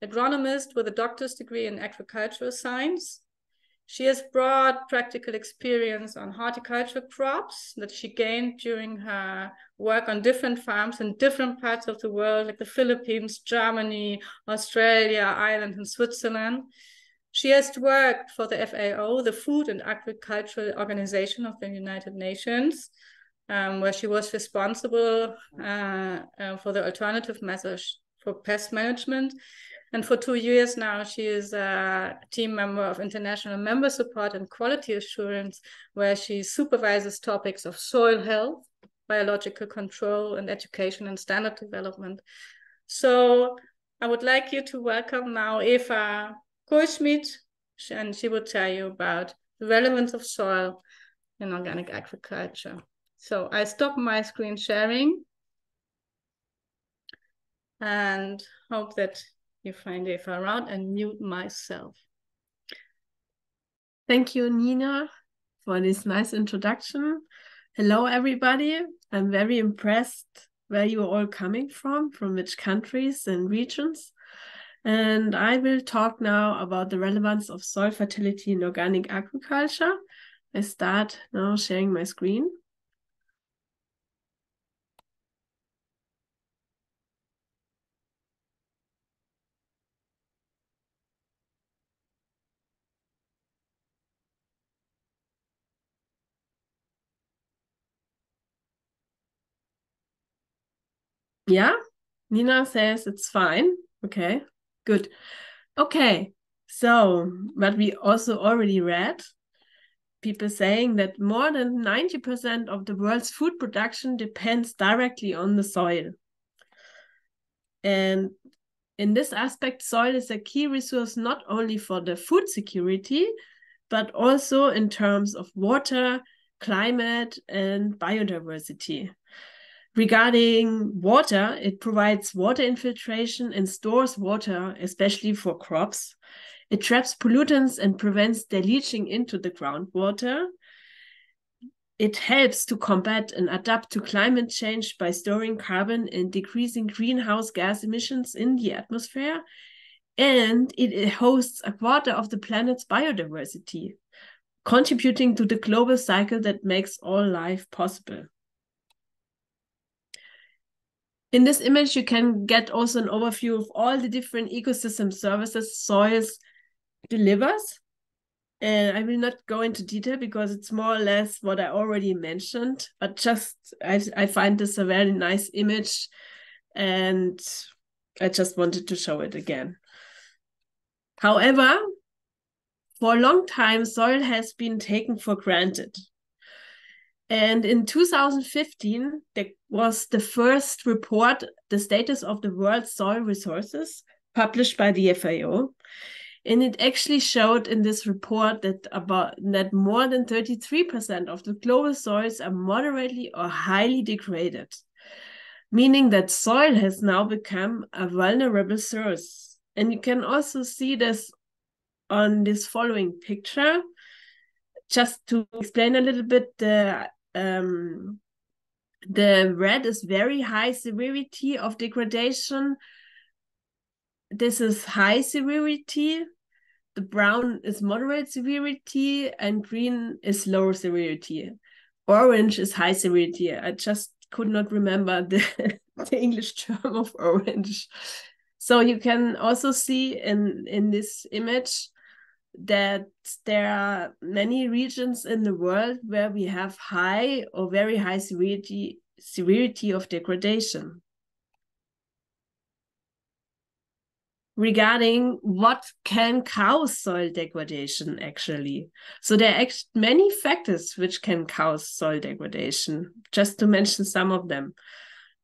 agronomist with a doctor's degree in agricultural science. She has broad practical experience on horticultural crops that she gained during her work on different farms in different parts of the world, like the Philippines, Germany, Australia, Ireland, and Switzerland. She has worked for the FAO, the Food and Agricultural Organization of the United Nations, where she was responsible for the alternative measures for pest management. And for 2 years now, she is a team member of International Member Support and Quality Assurance, where she supervises topics of soil health, biological control, and education and standard development. So I would like you to welcome now Eva Kohlschmid, and she will tell you about the relevance of soil in organic agriculture. So I stop my screen sharing and hope that you find Eva around, and mute myself. Thank you, Nina, for this nice introduction. Hello, everybody. I'm very impressed where you're all coming from which countries and regions. And I will talk now about the relevance of soil fertility in organic agriculture. I start now sharing my screen. Yeah, Nina says it's fine. Okay, good. Okay, so what we also already read, people saying that more than 90% of the world's food production depends directly on the soil. And in this aspect, soil is a key resource not only for the food security, but also in terms of water, climate, and biodiversity. Regarding water, it provides water infiltration and stores water, especially for crops. It traps pollutants and prevents their leaching into the groundwater. It helps to combat and adapt to climate change by storing carbon and decreasing greenhouse gas emissions in the atmosphere. And it hosts a quarter of the planet's biodiversity, contributing to the global cycle that makes all life possible. In this image, you can get also an overview of all the different ecosystem services soils delivers. And I will not go into detail because it's more or less what I already mentioned, but just I find this a very nice image and I just wanted to show it again. However, for a long time, soil has been taken for granted. And in 2015, there was the first report, The Status of the World's Soil Resources, published by the FAO. And it actually showed in this report that more than 33% of the global soils are moderately or highly degraded, meaning that soil has now become a vulnerable source. And you can also see this on this following picture. Just to explain a little bit, the red is very high severity of degradation. This is high severity. The brown is moderate severity and green is lower severity. Orange is high severity. I just could not remember the English term of orange. So you can also see in this image that there are many regions in the world where we have high or very high severity of degradation. Regarding what can cause soil degradation, actually. So there are many factors which can cause soil degradation, just to mention some of them.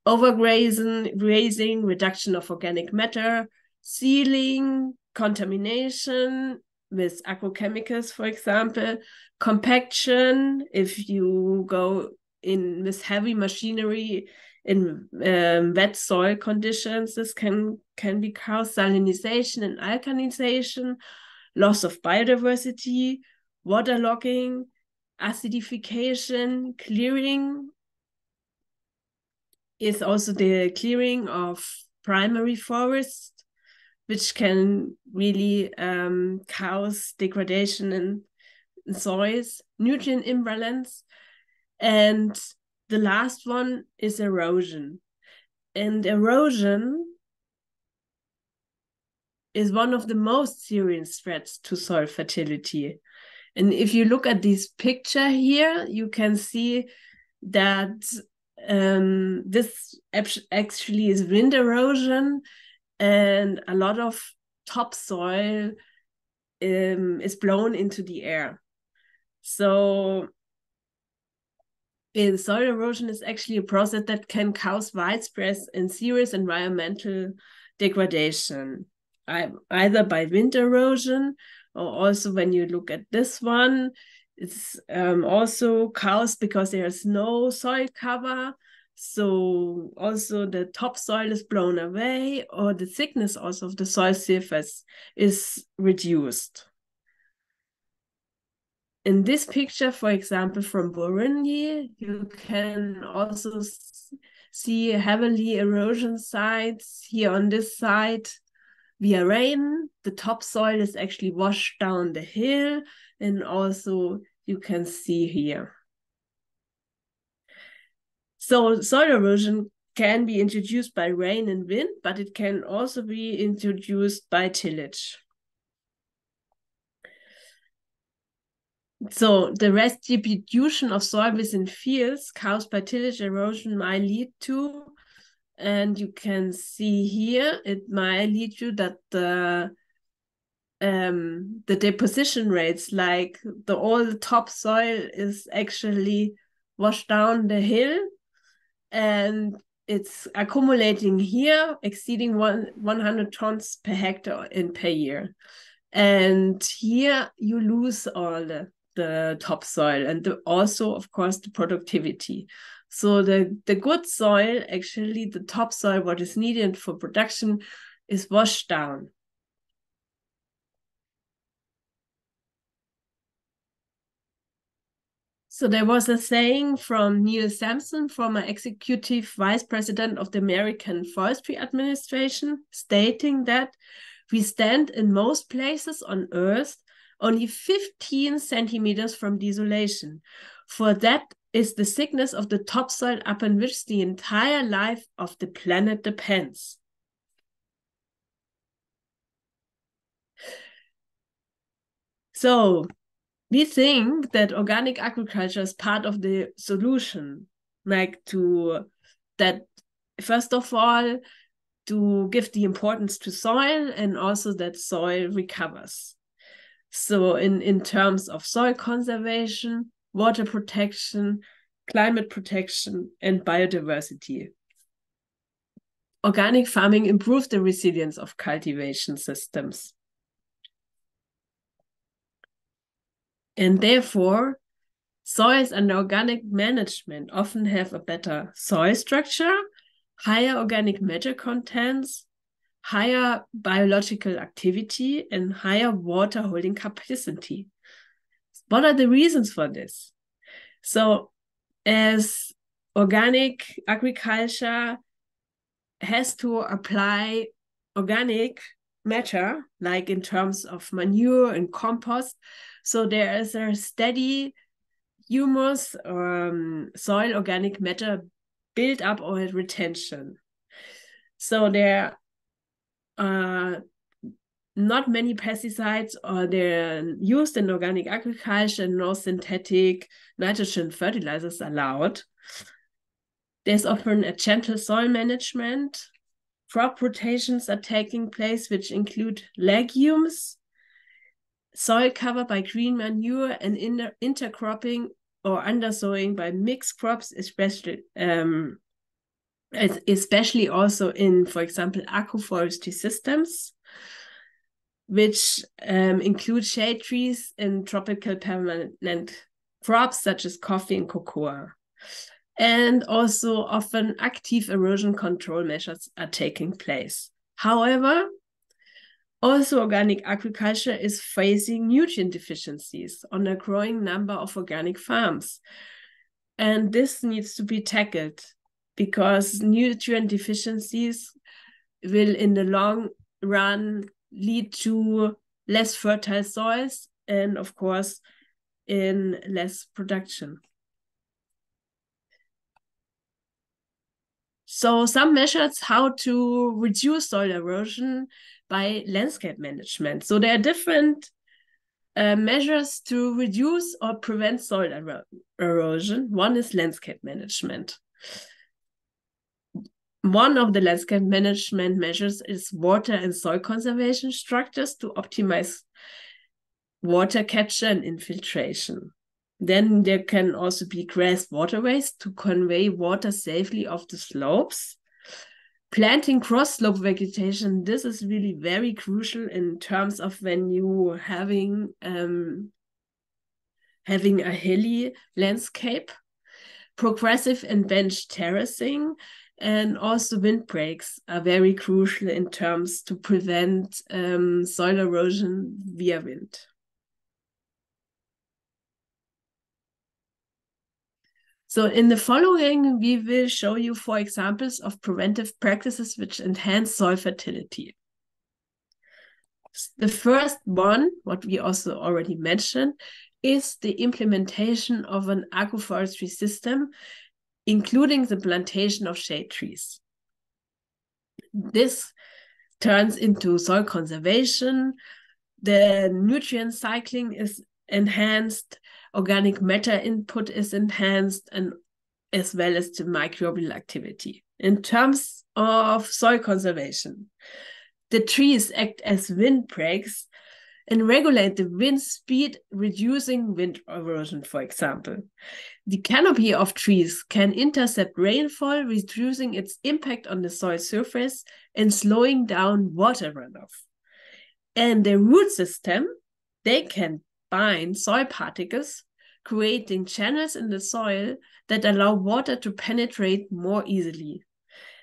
Overgrazing, reduction of organic matter, sealing, contamination with agrochemicals, for example, compaction, if you go in with heavy machinery in wet soil conditions, this can be caused, salinization and alkalinization, loss of biodiversity, waterlogging, acidification, clearing is also the clearing of primary forest, which can really cause degradation in soils, nutrient imbalance. And the last one is erosion. And erosion is one of the most serious threats to soil fertility. And if you look at this picture here, you can see that this actually is wind erosion, and a lot of topsoil is blown into the air. So soil erosion is actually a process that can cause widespread and serious environmental degradation, either by wind erosion, or also when you look at this one, it's also caused because there's no soil cover. So also the topsoil is blown away, or the thickness also of the soil surface is reduced. In this picture, for example, from Burundi, you can also see heavily erosion sites here on this side. Via rain, the topsoil is actually washed down the hill, and also you can see here. So soil erosion can be introduced by rain and wind, but it can also be introduced by tillage. So the redistribution of soil within fields caused by tillage erosion might lead to, and you can see here, it might lead to that the deposition rates, like all the topsoil is actually washed down the hill, and it's accumulating here, exceeding 100 tons per hectare and per year. And here you lose all the topsoil, and also, of course, the productivity. So the good soil, actually the topsoil, what is needed for production, is washed down. So there was a saying from Neil Sampson, former executive vice president of the American Forestry Administration, stating that we stand in most places on Earth only 15 centimeters from desolation. For that is the thickness of the topsoil upon which the entire life of the planet depends. So we think that organic agriculture is part of the solution, like first of all, to give the importance to soil, and also that soil recovers. So in terms of soil conservation, water protection, climate protection, and biodiversity. Organic farming improves the resilience of cultivation systems. And therefore, soils under organic management often have a better soil structure, higher organic matter contents, higher biological activity, and higher water holding capacity. What are the reasons for this? So as organic agriculture has to apply organic matter, like in terms of manure and compost, so there is a steady humus or soil organic matter build up or retention. So there are not many pesticides, or they're used in organic agriculture, and no synthetic nitrogen fertilizers allowed. There's often a gentle soil management. Crop rotations are taking place, which include legumes, soil cover by green manure, and intercropping or undersowing by mixed crops, especially also in, for example, agroforestry systems, which include shade trees and tropical permanent crops such as coffee and cocoa. And also often active erosion control measures are taking place. However, also organic agriculture is facing nutrient deficiencies on a growing number of organic farms. And this needs to be tackled, because nutrient deficiencies will in the long lead to less fertile soils and, of course, in less production. So some measures how to reduce soil erosion by landscape management. So there are different measures to reduce or prevent soil erosion. One is landscape management. One of the landscape management measures is water and soil conservation structures to optimize water capture and infiltration. Then there can also be grass waterways to convey water safely off the slopes. Planting cross-slope vegetation, this is really very crucial in terms of when you having a hilly landscape. Progressive and bench terracing and also windbreaks are very crucial in terms to prevent soil erosion via wind. So in the following, we will show you 4 examples of preventive practices which enhance soil fertility. The first one, what we also already mentioned, is the implementation of an agroforestry system, including the plantation of shade trees. This turns into soil conservation, the nutrient cycling is enhanced, organic matter input is enhanced, and as well as the microbial activity. In terms of soil conservation, the trees act as windbreaks and regulate the wind speed, reducing wind erosion, for example. The canopy of trees can intercept rainfall, reducing its impact on the soil surface and slowing down water runoff. And the root system, they can bind soil particles, creating channels in the soil that allow water to penetrate more easily.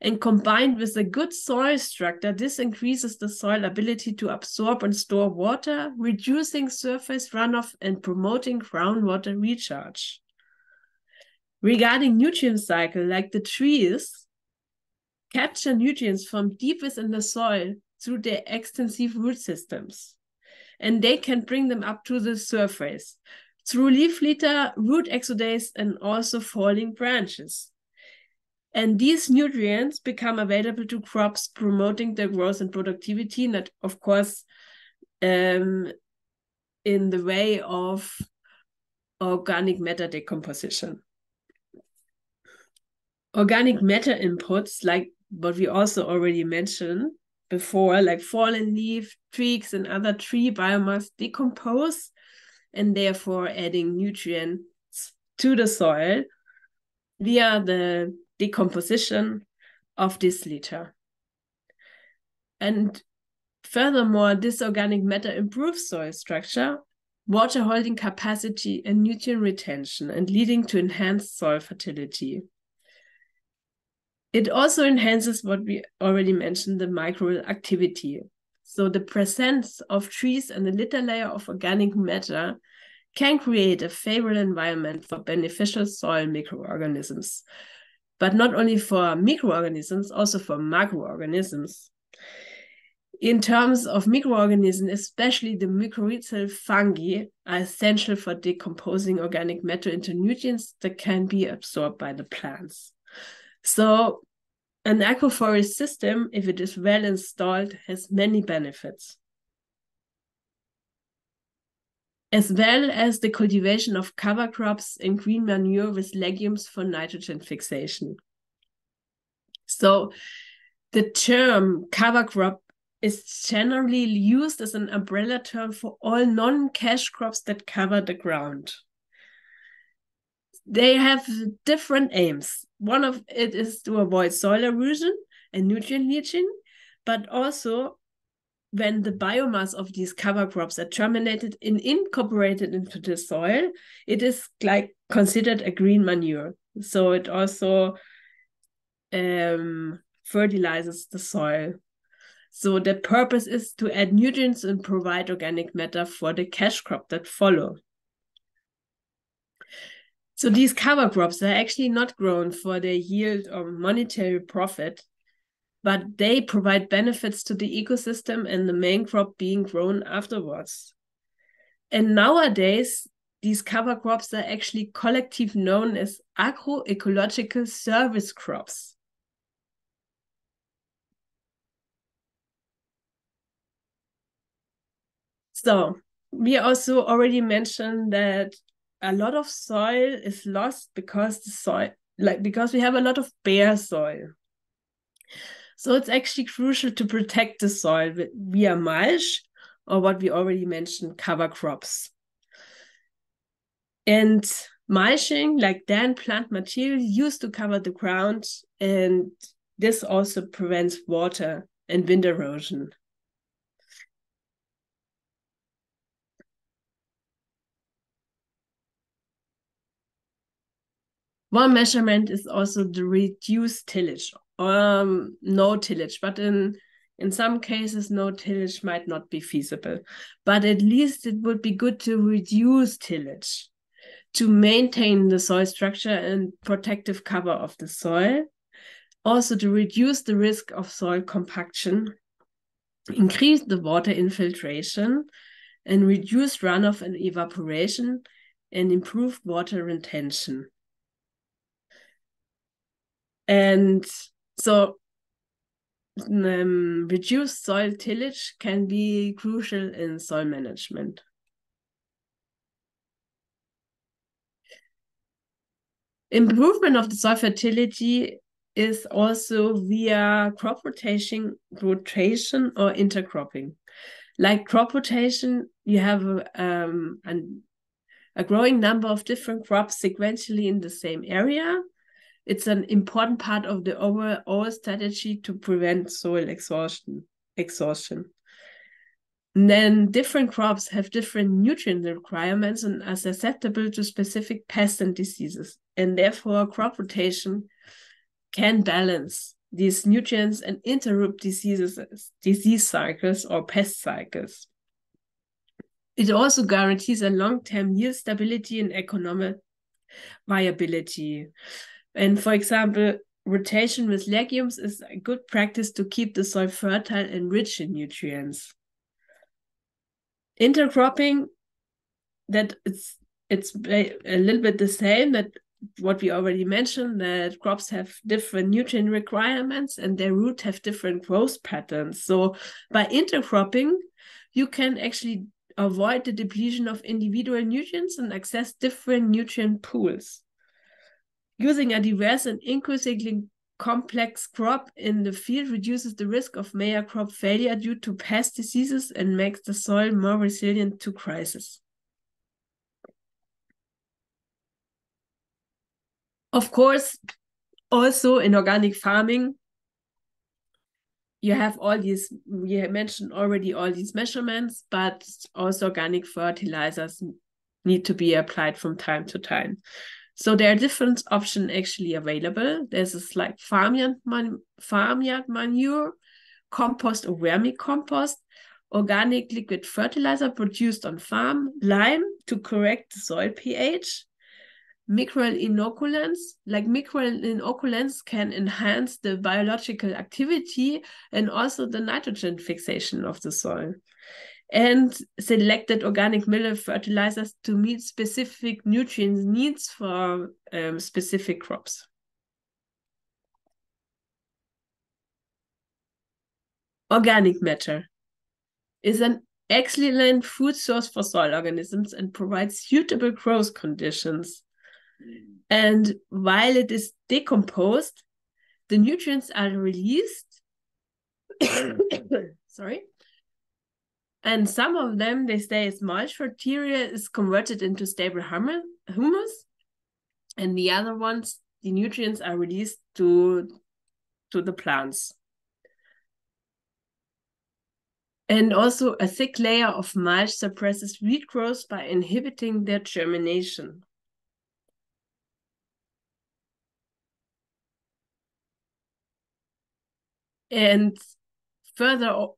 And combined with a good soil structure, this increases the soil ability to absorb and store water, reducing surface runoff and promoting groundwater recharge. Regarding nutrient cycle, like the trees capture nutrients from deep within the soil through their extensive root systems, and they can bring them up to the surface through leaf litter, root exudate, and also falling branches. And these nutrients become available to crops, promoting their growth and productivity, not, of course, in the way of organic matter decomposition. Organic matter inputs, like what we also already mentioned before, like fallen leaf, twigs, and other tree biomass decompose, and therefore adding nutrients to the soil via the decomposition of this litter. And furthermore, this organic matter improves soil structure, water holding capacity, and nutrient retention, and leading to enhanced soil fertility. It also enhances what we already mentioned, the microbial activity. So the presence of trees and the litter layer of organic matter can create a favorable environment for beneficial soil microorganisms, but not only for microorganisms, also for macroorganisms. In terms of microorganisms, especially the mycorrhizal fungi are essential for decomposing organic matter into nutrients that can be absorbed by the plants. So an agroforest system, if it is well installed, has many benefits, as well as the cultivation of cover crops and green manure with legumes for nitrogen fixation. So the term cover crop is generally used as an umbrella term for all non-cash crops that cover the ground. They have different aims. One of it is to avoid soil erosion and nutrient leaching, but also when the biomass of these cover crops are terminated and incorporated into the soil, it is like considered a green manure. So it also fertilizes the soil. So the purpose is to add nutrients and provide organic matter for the cash crop that follow. So these cover crops are actually not grown for their yield or monetary profit, but they provide benefits to the ecosystem and the main crop being grown afterwards. And nowadays, these cover crops are actually collectively known as agroecological service crops. So we also already mentioned that a lot of soil is lost because because we have a lot of bare soil. So it's actually crucial to protect the soil via mulch, or what we already mentioned, cover crops. And mulching, like then plant material, used to cover the ground, and this also prevents water and wind erosion. One measurement is also the reduced tillage, no tillage, but in some cases, no tillage might not be feasible. But at least it would be good to reduce tillage to maintain the soil structure and protective cover of the soil. Also to reduce the risk of soil compaction, increase the water infiltration, and reduce runoff and evaporation, and improve water retention. And so reduced soil tillage can be crucial in soil management. Improvement of the soil fertility is also via crop rotation or intercropping. Like crop rotation, you have a growing number of different crops sequentially in the same area. It's an important part of the overall strategy to prevent soil exhaustion. And then different crops have different nutrient requirements and are susceptible to specific pests and diseases. And therefore, crop rotation can balance these nutrients and interrupt disease cycles or pest cycles. It also guarantees a long-term yield stability and economic viability. And for example, rotation with legumes is a good practice to keep the soil fertile and rich in nutrients. Intercropping, that it's a little bit the same, that what we already mentioned, that crops have different nutrient requirements and their root have different growth patterns. So by intercropping, you can actually avoid the depletion of individual nutrients and access different nutrient pools. Using a diverse and increasingly complex crop in the field reduces the risk of major crop failure due to pest diseases and makes the soil more resilient to crisis. Of course, also in organic farming, you have all these, we mentioned already all these measurements, but also organic fertilizers need to be applied from time to time. So there are different options actually available. There's this like farmyard manure, compost or vermicompost, organic liquid fertilizer produced on farm, lime to correct the soil pH, microbial inoculants. Like microbial inoculants can enhance the biological activity and also the nitrogen fixation of the soil. And selected organic mineral fertilizers to meet specific nutrient needs for specific crops. Organic matter is an excellent food source for soil organisms and provides suitable growth conditions. And while it is decomposed, the nutrients are released. Sorry. And some of them, they stay as mulch. Material is converted into stable humus. And the other ones, the nutrients are released to the plants. And also a thick layer of mulch suppresses weed growth by inhibiting their germination. And furthermore,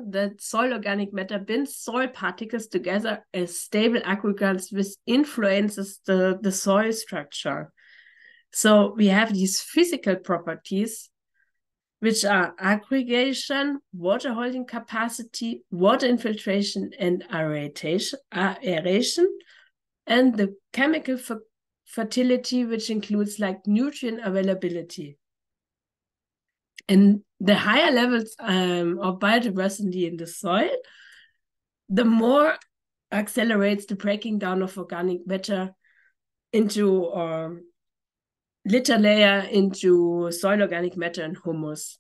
that soil organic matter binds soil particles together as stable aggregates, which influences the soil structure. So we have these physical properties which are aggregation, water holding capacity, water infiltration, and aeration, and the chemical fertility, which includes like nutrient availability. And the higher levels of biodiversity in the soil, the more accelerates the breaking down of organic matter into litter layer into soil organic matter and humus,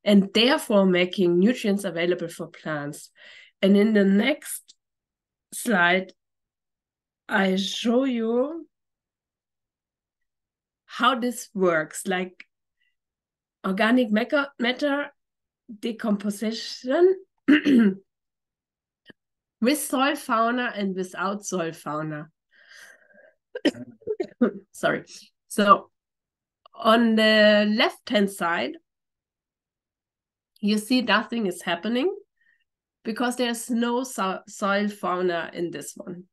and therefore making nutrients available for plants. And in the next slide, I show you how this works, like organic matter decomposition with soil fauna and without soil fauna. Sorry. So on the left-hand side, you see nothing is happening because there's no soil fauna in this one.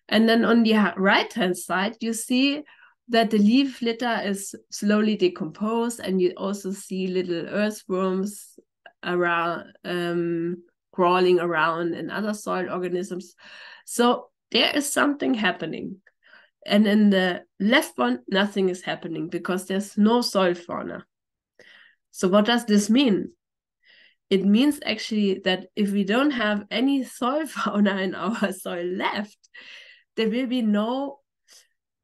And then on the right-hand side, you see that the leaf litter is slowly decomposed, and you also see little earthworms around, crawling around, and other soil organisms. So there is something happening. And in the left one, nothing is happening because there's no soil fauna. So what does this mean? It means actually that if we don't have any soil fauna in our soil left, there will be no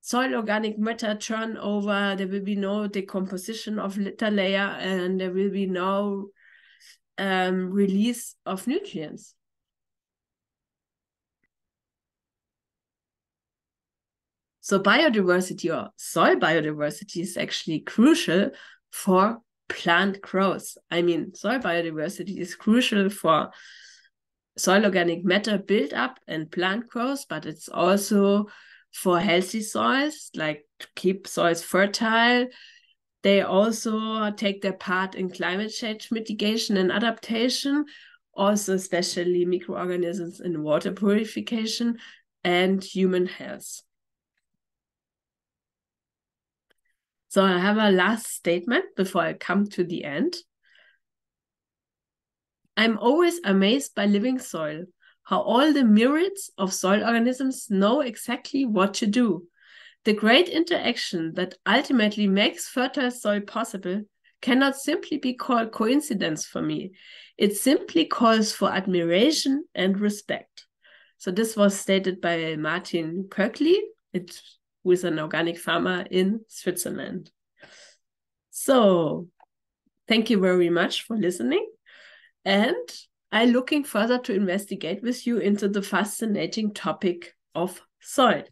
soil organic matter turnover, there will be no decomposition of litter layer, and there will be no release of nutrients. So biodiversity, or soil biodiversity, is actually crucial for plant growth. I mean, soil biodiversity is crucial for soil organic matter build-up and plant growth, but it's also for healthy soils, like to keep soils fertile. They also take their part in climate change mitigation and adaptation, also especially microorganisms in water purification and human health. So I have a last statement before I come to the end. I'm always amazed by living soil, how all the myriads of soil organisms know exactly what to do. The great interaction that ultimately makes fertile soil possible cannot simply be called coincidence for me. It simply calls for admiration and respect. So this was stated by Martin Köckli, who is an organic farmer in Switzerland. So thank you very much for listening. And I'm looking further to investigate with you into the fascinating topic of soil.